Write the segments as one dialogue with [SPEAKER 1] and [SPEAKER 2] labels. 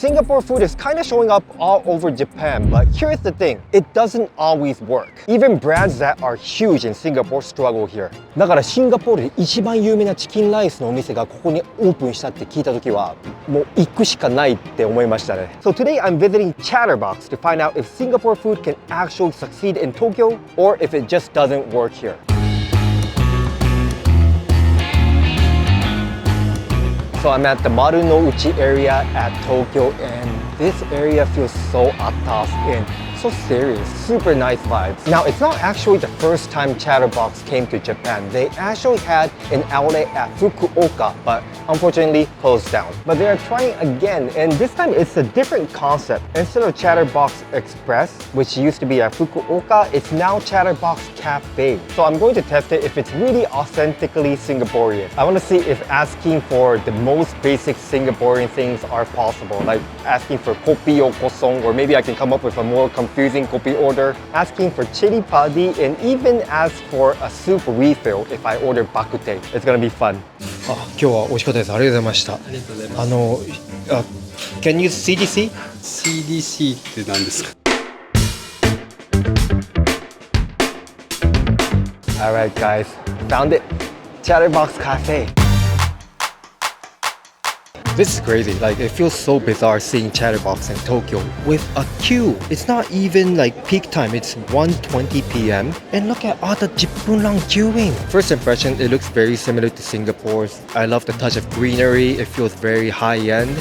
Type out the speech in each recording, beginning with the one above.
[SPEAKER 1] Singapore food is kind of showing up all over Japan, but here's the thing, it doesn't always work. Even brands that are huge in Singapore struggle here. だからシンガポールで一番有名なチキンライスのお店がここにオープンしたって聞いた時はもう行くしかないって思いましたね。So today I'm visiting Chatterbox to find out if Singapore food can actually succeed in Tokyo or if it just doesn't work here. So I'm at the Maru no Uchi area at Tokyo, and this area feels so atas and so serious, super nice vibes. Now, it's not actually the first time Chatterbox came to Japan. They actually had an outlet at Fukuoka, but unfortunately closed down. But they are trying again, and this time it's a different concept. Instead of Chatterbox Express, which used to be at Fukuoka, it's now Chatterbox Cafe. So I'm going to test it if it's really authentically Singaporean. I want to see if asking for the most basic Singaporean things are possible, like asking for kopi or kosong, or maybe I can come up with a more confusing kopi order, asking for chili padi, and even ask for a soup refill if I order bakute. It's gonna be fun. 今日は美味しかったです。ありがとうございました。Can you CDC?
[SPEAKER 2] CDC って何ですか？
[SPEAKER 1] Alright guys, found it. Chatterbox Cafe. This is crazy, like it feels so bizarre seeing Chatterbox in Tokyo with a queue. It's not even like peak time, it's 1:20 p.m. And look at all the jippulang queuing. First impression, it looks very similar to Singapore's. I love the touch of greenery, it feels very high-end.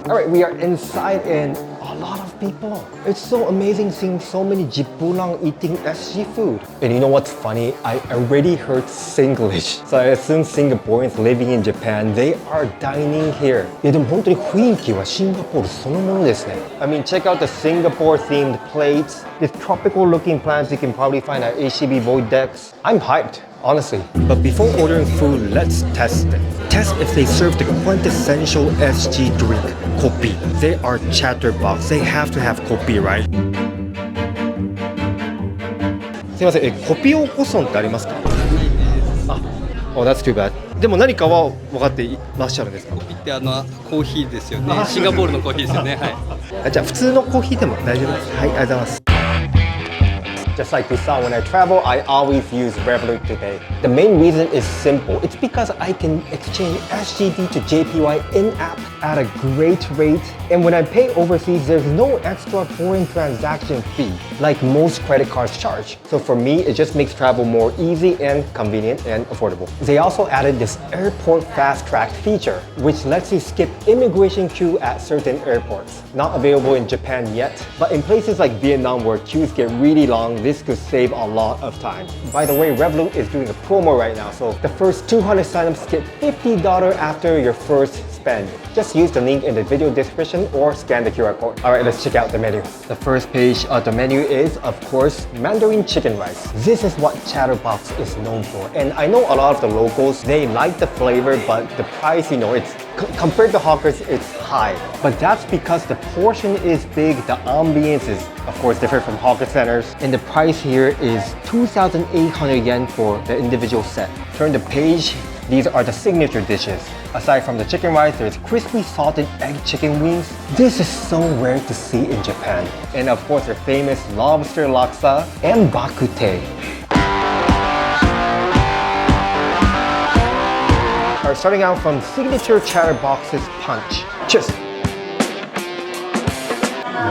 [SPEAKER 1] Alright, we are inside and a lot of people. It's so amazing seeing so many jippulang eating SG food. And you know what's funny? I already heard Singlish. So I assume Singaporeans living in Japan, they are dining here. いやでも本当に雰囲気はシンガポールそのものですね。I mean, check out the Singapore themed plates. These tropical looking plants you can probably find at HCB Void Decks. I'm hyped, honestly. But before ordering food, let's test it. Test if they serve the quintessential SG drink, kopi. They are Chatterbox. They have to have kopi, right? すいません、コピオコソンってありますか？あ、oh, that's too bad. でも何かは分かっていらっしゃるんですか？
[SPEAKER 2] コピってコーヒーですよね。シンガポールのコーヒーですよね。はい。
[SPEAKER 1] じゃあ普通のコーヒーでも大丈夫です。はい、ありがとうございます。Just like we saw when I travel, I always use Revolut to pay. The main reason is simple. It's because I can exchange SGD to JPY in-app at a great rate. And when I pay overseas, there's no extra foreign transaction fee like most credit cards charge. So for me, it just makes travel more easy and convenient and affordable. They also added this airport fast track feature, which lets you skip immigration queue at certain airports. Not available in Japan yet, but in places like Vietnam where queues get really long, this could save a lot of time. By the way, Revolut is doing a promo right now, so the first 200 signups get $50 after your first spend. Just use the link in the video description or scan the QR code. Alright, let's check out the menu. The first page of the menu is, of course, Mandarin chicken rice. This is what Chatterbox is known for. And I know a lot of the locals, they like the flavor, but the price, you know, it's compared to hawkers, it's high. But that's because the portion is big, the ambience is, of course, different from hawker centers. And the price here is 2,800 yen for the individual set. Turn the page. These are the signature dishes. Aside from the chicken rice, there's crispy salted egg chicken wings. This is so rare to see in Japan. And of course, their famous lobster laksa and bakute. Alright, starting out from signature Chatterbox's punch. Cheers!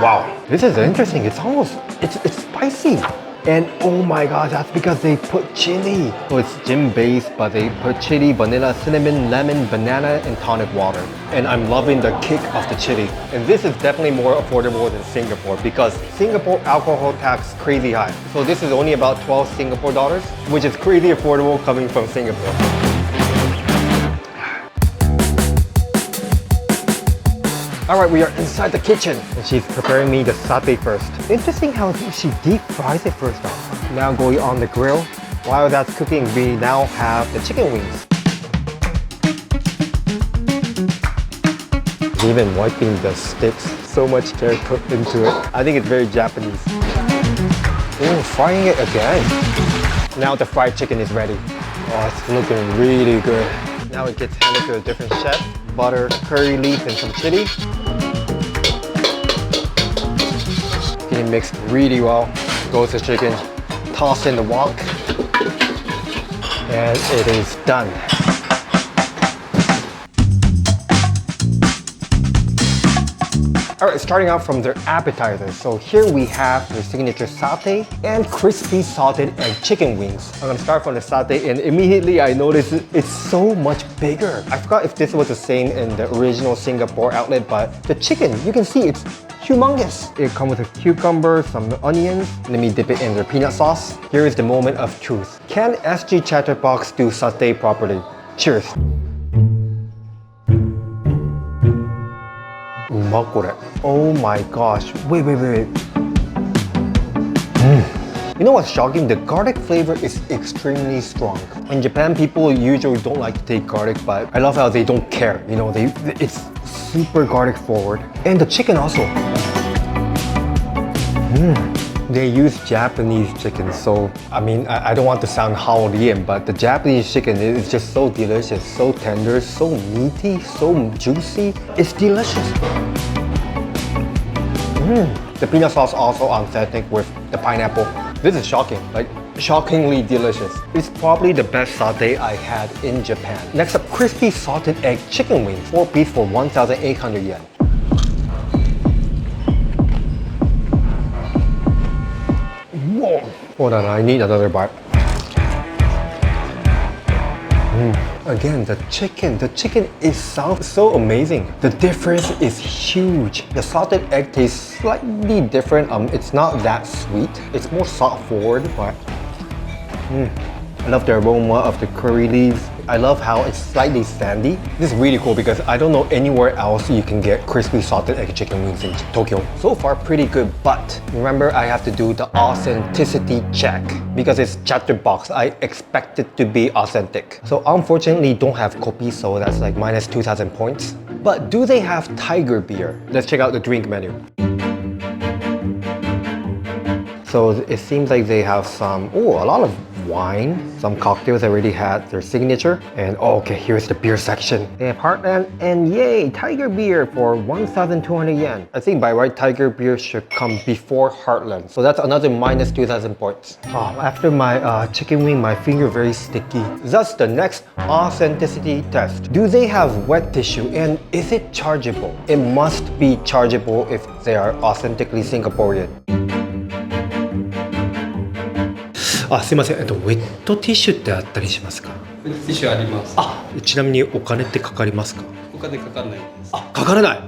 [SPEAKER 1] Wow, this is interesting. It's almost, it's spicy. And oh my god, that's because they put chili. So it's gin-based, but they put chili, vanilla, cinnamon, lemon, banana, and tonic water. And I'm loving the kick of the chili. And this is definitely more affordable than Singapore because Singapore alcohol tax crazy high. So this is only about 12 Singapore dollars, which is crazy affordable coming from Singapore. Alright, we are inside the kitchen and she's preparing me the satay first. Interesting how she deep fries it first off. Now going on the grill. While that's cooking, we now have the chicken wings. Even wiping the sticks, so much care put into it. I think it's very Japanese. Oh, frying it again. Now the fried chicken is ready. Oh, it's looking really good. Now it gets handed to a different chef. butter, curry leaf, and some chili. Get it mixed really well. Goes the chicken, toss in the wok, and it is done. All right, starting out from their appetizers. So here we have their signature satay and crispy salted egg chicken wings. I'm gonna start from the satay and immediately I noticed it's so much bigger. I forgot if this was the same in the original Singapore outlet, but the chicken, you can see it's humongous. It comes with a cucumber, some onions. Let me dip it in their peanut sauce. Here is the moment of truth. Can SG Chatterbox do satay properly? Cheers. Oh my gosh. Wait. You know what's shocking? The garlic flavor is extremely strong. In Japan, people usually don't like to take garlic, but I love how they don't care. You know, it's super garlic forward. And the chicken also. They use Japanese chicken, so I mean, I don't want to sound Halloween, but the Japanese chicken is just so delicious, so tender, so meaty, so juicy. It's delicious. The peanut sauce also authentic with the pineapple. This is shocking, like shockingly delicious. It's probably the best satay I had in Japan. Next up, crispy salted egg chicken wings, 4-piece for 1,800 yen. Whoa! Hold on, I need another bite. Again, the chicken is so amazing. The difference is huge. The salted egg tastes slightly different. It's not that sweet. It's more salt forward, but I love the aroma of the curry leaves. I love how it's slightly sandy. This is really cool because I don't know anywhere else you can get crispy salted egg chicken wings in Tokyo. So far, pretty good, but remember I have to do the authenticity check. Because it's Chatterbox, I expect it to be authentic. So unfortunately, don't have kopi, so that's like minus 2,000 points. But do they have tiger beer? Let's check out the drink menu. So it seems like they have some, a lot of wine. Some cocktails already had their signature. And okay, here's the beer section. They have Heartland and yay, Tiger beer for 1,200 yen. I think by right, Tiger beer should come before Heartland. So that's another minus 2,000 points. After my chicken wing, my finger very sticky. Thus the next authenticity test. Do they have wet tissue and is it chargeable? It must be chargeable if they are authentically Singaporean. すいません、ウェットティッシュってあったりしますか？
[SPEAKER 2] ティッシュあります。
[SPEAKER 1] ちなみにお金ってかかりますか？
[SPEAKER 2] お金かからないです。
[SPEAKER 1] かからない。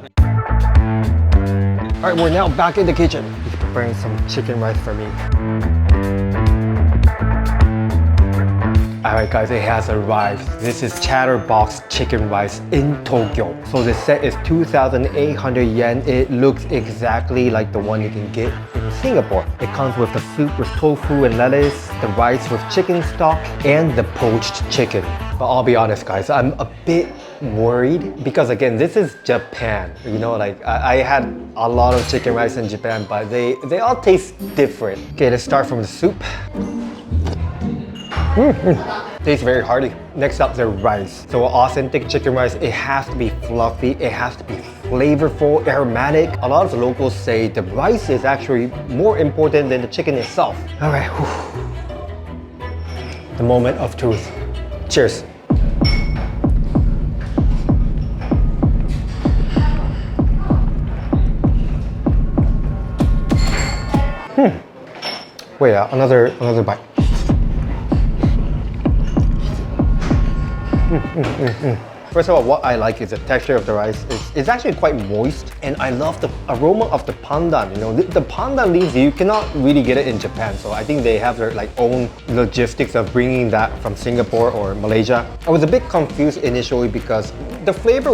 [SPEAKER 1] Alright, we're now back in the kitchen. He's preparing some chicken rice for me. Alright guys, it has arrived. This is Chatterbox chicken rice in Tokyo. So the set is 2,800 yen. It looks exactly like the one you can get in Singapore. It comes with the soup with tofu and lettuce, the rice with chicken stock, and the poached chicken. But I'll be honest guys, I'm a bit worried because again, this is Japan. You know, like I had a lot of chicken rice in Japan, but they all taste different. Okay, let's start from the soup. Tastes very hearty. Next up, the rice. So authentic chicken rice, it has to be fluffy, it has to be flavorful, aromatic. A lot of the locals say the rice is actually more important than the chicken itself. All right, the moment of truth. Cheers. Wait, another bite. First of all, what I like is the texture of the rice. It's actually quite moist, and I love the aroma of the pandan. You know, the pandan leaves, you cannot really get it in Japan, so I think they have their own logistics of bringing that from Singapore or Malaysia. I was a bit confused initially because the flavor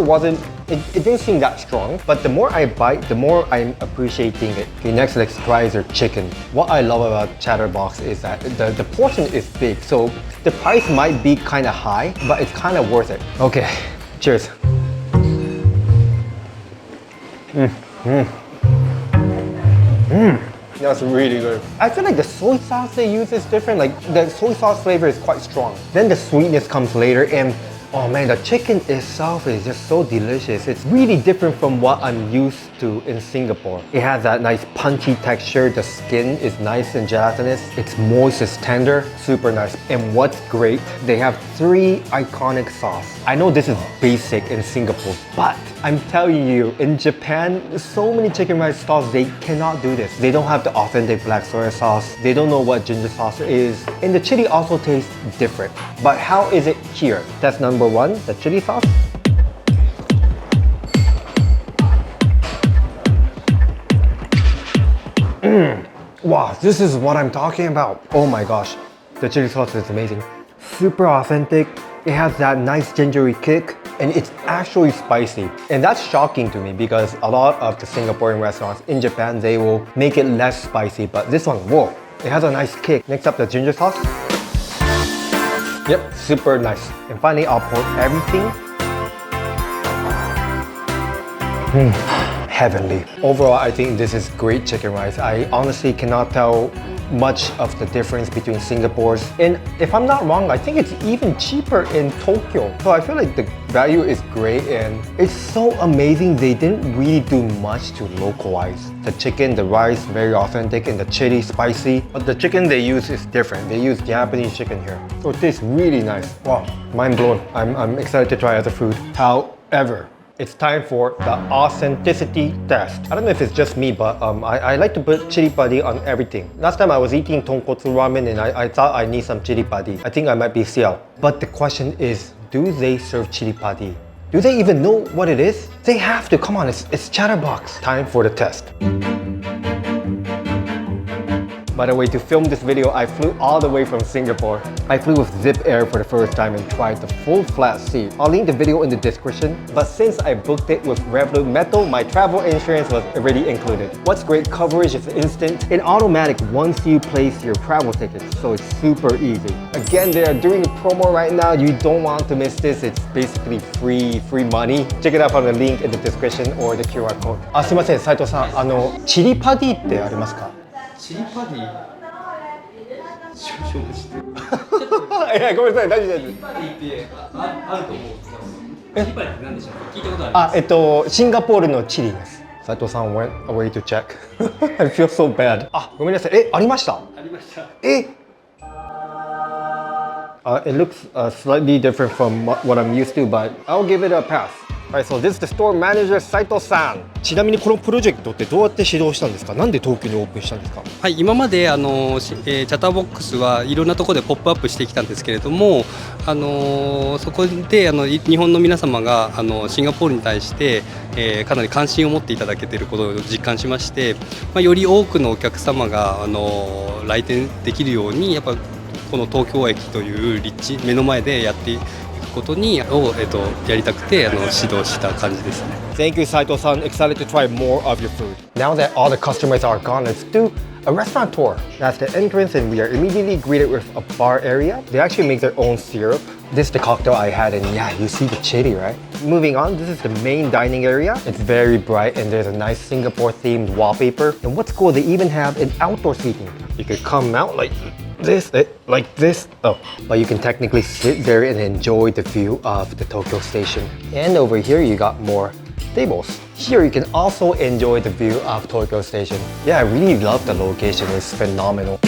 [SPEAKER 1] it didn't seem that strong, but the more I bite, the more I'm appreciating it. Okay, next let's try their chicken. What I love about Chatterbox is that the portion is big, so the price might be kind of high, but it's kind of worth it. Okay, cheers. That's really good. I feel like the soy sauce they use is different. Like the soy sauce flavor is quite strong. Then the sweetness comes later, and Oh man, the chicken itself is just so delicious. It's really different from what I'm used to in Singapore. It has that nice punchy texture. The skin is nice and gelatinous. It's moist, it's tender, super nice. And what's great, they have 3 iconic sauce. I know this is basic in Singapore, but I'm telling you, in Japan, so many chicken rice stalls, they cannot do this. They don't have the authentic black soy sauce. They don't know what ginger sauce is. And the chili also tastes different. But how is it here? That's number 1, the chili sauce. Wow, this is what I'm talking about. Oh my gosh, the chili sauce is amazing. Super authentic. It has that nice gingery kick, and it's actually spicy. And that's shocking to me because a lot of the Singaporean restaurants in Japan, they will make it less spicy, but this one, whoa, it has a nice kick. Next up, the ginger sauce. Yep, super nice. And finally, I'll pour everything. Heavenly. Overall, I think this is great chicken rice. I honestly cannot tell much of the difference between Singapore's. And if I'm not wrong, I think it's even cheaper in Tokyo. So I feel like the value is great, and it's so amazing they didn't really do much to localize. The chicken, the rice, very authentic, and the chili spicy. But the chicken they use is different. They use Japanese chicken here. So it tastes really nice. Wow, mind blown. I'm excited to try other food. However, it's time for the authenticity test. I don't know if it's just me, but I like to put chili padi on everything. Last time I was eating tonkotsu ramen and I thought I need some chili padi. I think I might be siao. But the question is, do they serve chili padi? Do they even know what it is? They have to, come on, it's Chatterbox. Time for the test. By the way, to film this video, I flew all the way from Singapore. I flew with Zip Air for the first time and tried the full flat seat. I'll link the video in the description, but since I booked it with Revolut Metal, my travel insurance was already included. What's great, coverage is instant and automatic once you place your travel tickets, so it's super easy. Again, they are doing a promo right now. You don't want to miss this. It's basically free money. Check it out on the link in the description or the QR code. あ、すいません、斉藤さん、チリパディってありますか？
[SPEAKER 2] チリパディ少々して。
[SPEAKER 1] いや、ごめんなさい、大丈夫です。
[SPEAKER 2] チリパディってあると思うんですけど。チリパディって何でしたっけ？聞いたことあります。
[SPEAKER 1] シンガポールのチリです。斉藤さん went away to check. I feel so bad. あ、ごめんなさい。ありました。
[SPEAKER 2] ありました。
[SPEAKER 1] It looks slightly different from what I'm used to, but I'll give it a pass. Alright, so this is the store manager, Saitoさん。ちなみにこのプロジェクトってどうやって始動したんですか？なんで東京にオープンしたんですか？
[SPEAKER 2] はい、今までチャッターボックスはいろんなところでポップアップしてきたんですけれども、そこで日本の皆様がシンガポールに対して、かなり関心を持っていただけていることを実感しまして、より多くのお客様が来店できるように、やっぱこの東京駅という立地目の前でやっていくことにやりたくて指導した感じですね。
[SPEAKER 1] Thank you, Saito-san. Excited to try more of your food. Now that all the customers are gone, let's do a restaurant tour. That's the entrance, and we are immediately greeted with a bar area. They actually make their own syrup. This is the cocktail I had, and yeah, you see the chili, right? Moving on, this is the main dining area. It's very bright, and there's a nice Singapore-themed wallpaper. And what's cool, they even have an outdoor seating. You could come out like this. Oh, but you can technically sit there and enjoy the view of the Tokyo station. And over here, you got more tables. Here, you can also enjoy the view of Tokyo station. Yeah, I really love the location. It's phenomenal.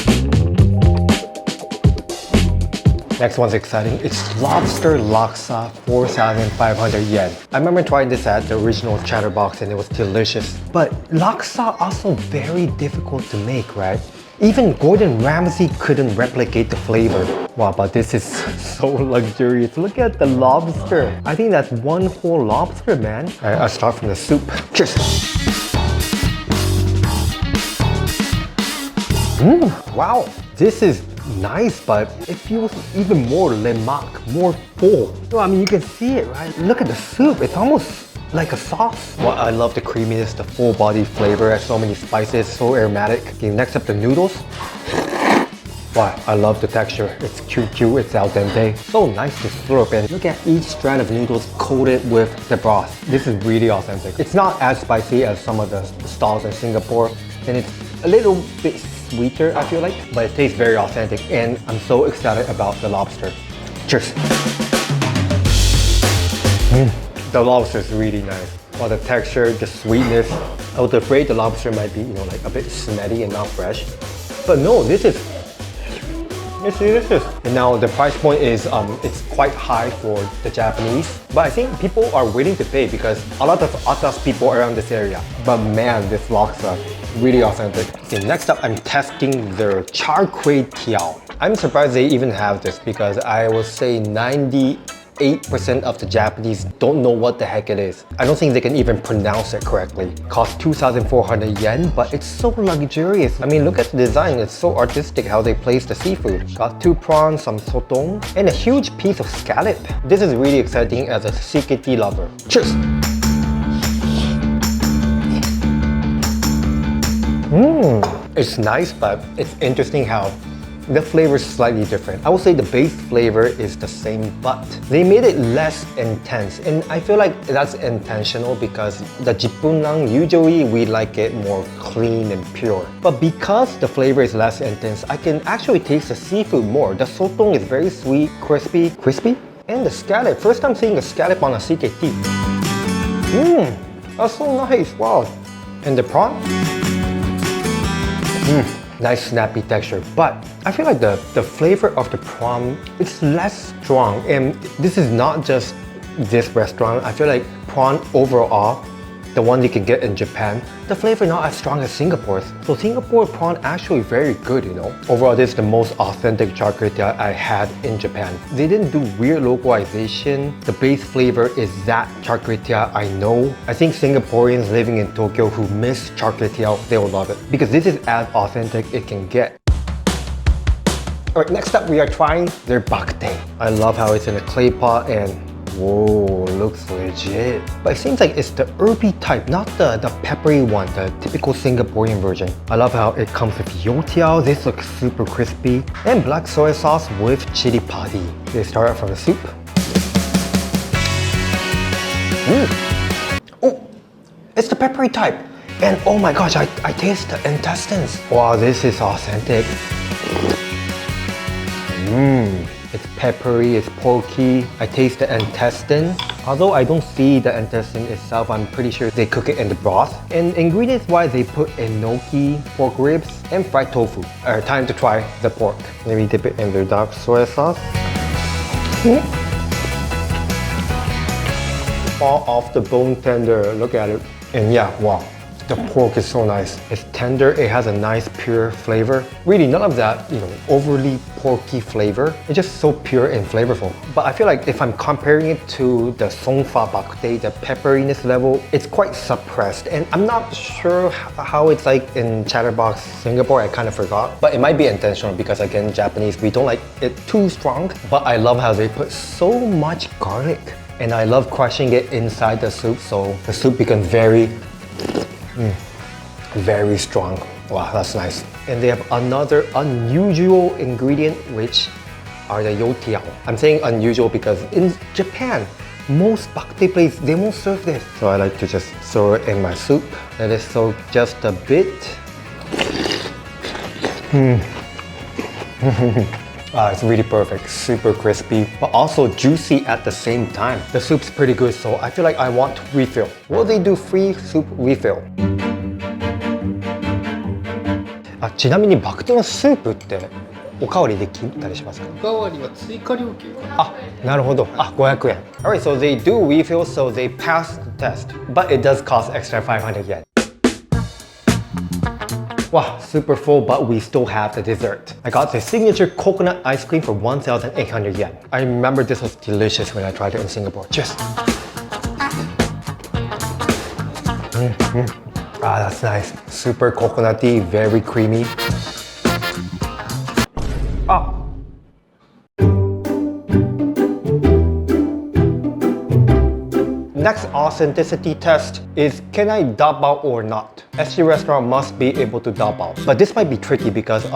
[SPEAKER 1] Next one's exciting. It's lobster laksa, 4,500 yen. I remember trying this at the original Chatterbox and it was delicious. But laksa also very difficult to make, right? Even Gordon Ramsay couldn't replicate the flavor. Wow, but this is so luxurious. Look at the lobster. I think that's one whole lobster, man. Alright, I'll start from the soup. Cheers. Wow, this is nice, but it feels even more lemak, more full. No, I mean, you can see it, right? Look at the soup. It's almost like a sauce. Well, I love the creaminess, the full body flavor, has so many spices, so aromatic. Okay, next up the noodles. Wow, I love the texture. It's QQ, it's al dente. So nice to slurp in. Look at each strand of noodles coated with the broth. This is really authentic. It's not as spicy as some of the stalls in Singapore, and it's a little bit sweeter, I feel like, but it tastes very authentic, and I'm so excited about the lobster. Cheers. The lobster is really nice. Well, the texture, the sweetness. I was afraid the lobster might be, like a bit smelly and not fresh. But no, this is delicious. And now the price point is, it's quite high for the Japanese. But I think people are willing to pay because a lot of atas people around this area. But man, this laksa, really authentic. Okay, next up, I'm testing their char kway teow. I'm surprised they even have this because I will say 98% of the Japanese don't know what the heck it is. I don't think they can even pronounce it correctly. Costs 2,400 yen, but it's so luxurious. I mean, look at the design. It's so artistic how they place the seafood. Got 2 prawns, some sotong, and a huge piece of scallop. This is really exciting as a CKT lover. Cheers! It's nice, but it's interesting how the flavor is slightly different. I would say the base flavor is the same, but they made it less intense. And I feel like that's intentional because the jippunang, usually we like it more clean and pure. But because the flavor is less intense, I can actually taste the seafood more. The sotong is very sweet, crispy. And the scallop, first time seeing a scallop on a CKT. That's so nice, wow. And the prawn? Nice snappy texture, but I feel like the flavor of the prawn, it's less strong. And this is not just this restaurant. I feel like prawn overall, the one you can get in Japan, the flavor not as strong as Singapore's. So Singapore prawn actually very good, Overall, this is the most authentic char kway teow I had in Japan. They didn't do weird localization. The base flavor is that char kway teow I know. I think Singaporeans living in Tokyo who miss char kway teow, they will love it because this is as authentic it can get. Alright, next up we are trying their bak tae. I love how it's in a clay pot and whoa, looks legit. But it seems like it's the herby type, not the peppery one, the typical Singaporean version. I love how it comes with youtiao. This looks super crispy. And black soy sauce with chili padi. They start out from the soup. Oh, it's the peppery type. And oh my gosh, I taste the intestines. Wow, this is authentic. It's peppery, it's porky. I taste the intestine. Although I don't see the intestine itself, I'm pretty sure they cook it in the broth. And ingredients-wise, they put enoki, pork ribs, and fried tofu. Alright, time to try the pork. Maybe dip it in their dark soy sauce. Fall off the bone tender, look at it. And yeah, wow. The pork is so nice. It's tender, it has a nice pure flavor. Really none of that, overly porky flavor. It's just so pure and flavorful. But I feel like if I'm comparing it to the songfa bak tae, the pepperiness level, it's quite suppressed. And I'm not sure how it's like in Chatterbox Singapore, I kind of forgot. But it might be intentional because again, Japanese, we don't like it too strong. But I love how they put so much garlic. And I love crushing it inside the soup, so the soup becomes very strong. Wow, that's nice. And they have another unusual ingredient, which are the youtiao. I'm saying unusual because in Japan, most bak tae places, they won't serve this. So I like to just throw it in my soup. Let it soak just a bit. It's really perfect, super crispy, but also juicy at the same time. The soup's pretty good, so I feel like I want to refill. Will they do free soup refill? ちなみにバクテのスープっておかわりできたりしますか？
[SPEAKER 2] おかわりは追加料金。
[SPEAKER 1] なるほど。500円。Alright, so they do refill, so they pass the test, but it does cost extra 500 yen. Wow, super full, but we still have the dessert. I got the signature coconut ice cream for 1,800 yen. I remember this was delicious when I tried it in Singapore. Cheers! That's nice. Super coconutty, very creamy. Next authenticity test is, can I dabao or not? SG restaurant must be able to dabao. But this might be tricky because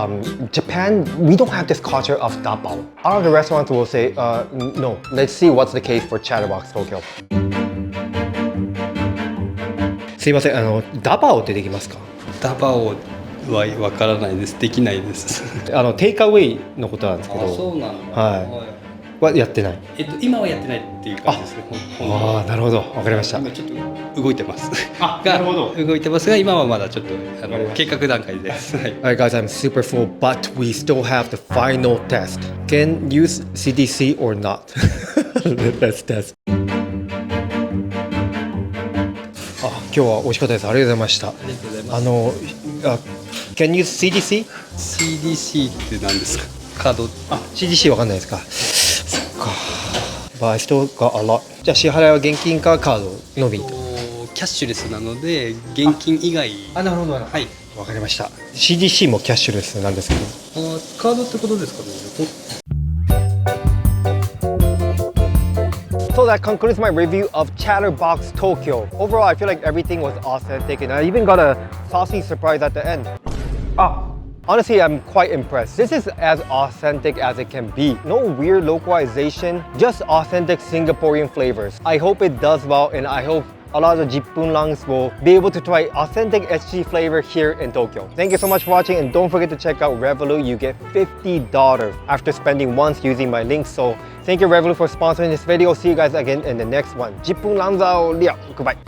[SPEAKER 1] Japan, we don't have this culture of dabao. A lot of the restaurants will say, no. Let's see what's the case for Chatterbox Tokyo. すいません、ダバオってできますか？
[SPEAKER 2] ダバオはわからないです。できないです。
[SPEAKER 1] テイクアウェイのことなんですけど。
[SPEAKER 2] そうなんだ。
[SPEAKER 1] はい。はやってない。
[SPEAKER 2] 今はやってないっていう感じですね。
[SPEAKER 1] ああ、なるほど。わかりました。
[SPEAKER 2] 今ちょっと動いてます。
[SPEAKER 1] あ、なるほど。
[SPEAKER 2] 動いてますが、今はまだちょっと計画段階です。はい。
[SPEAKER 1] Alright guys, I'm super full, but we still have the final test. Can use CDC or not? Let's test. あ、今日は美味しかったです。ありがとうございました。
[SPEAKER 2] ありがとうございます。
[SPEAKER 1] Can use CDC?
[SPEAKER 2] CDC って何ですか？カード。
[SPEAKER 1] CDC わかんないですか。そっか。But I still got a lot. じゃあ支払いは現金かカードのみ。
[SPEAKER 2] キャッシュレスなので現金以外。
[SPEAKER 1] なるほど。
[SPEAKER 2] はい。
[SPEAKER 1] わかりました。CDC もキャッシュレスなんですけど。
[SPEAKER 2] カードってことですかね。
[SPEAKER 1] So that concludes my review of Chatterbox Tokyo. Overall, I feel like everything was authentic and I even got a saucy surprise at the end. Honestly, I'm quite impressed. This is as authentic as it can be. No weird localization, just authentic Singaporean flavors. I hope it does well and I hope a lot of Jipunlangs will be able to try authentic SG flavor here in Tokyo. Thank you so much for watching and don't forget to check out Revolut. You get $50 after spending once using my link. So thank you Revolut for sponsoring this video. See you guys again in the next one. Jipunlang zao liao. Goodbye.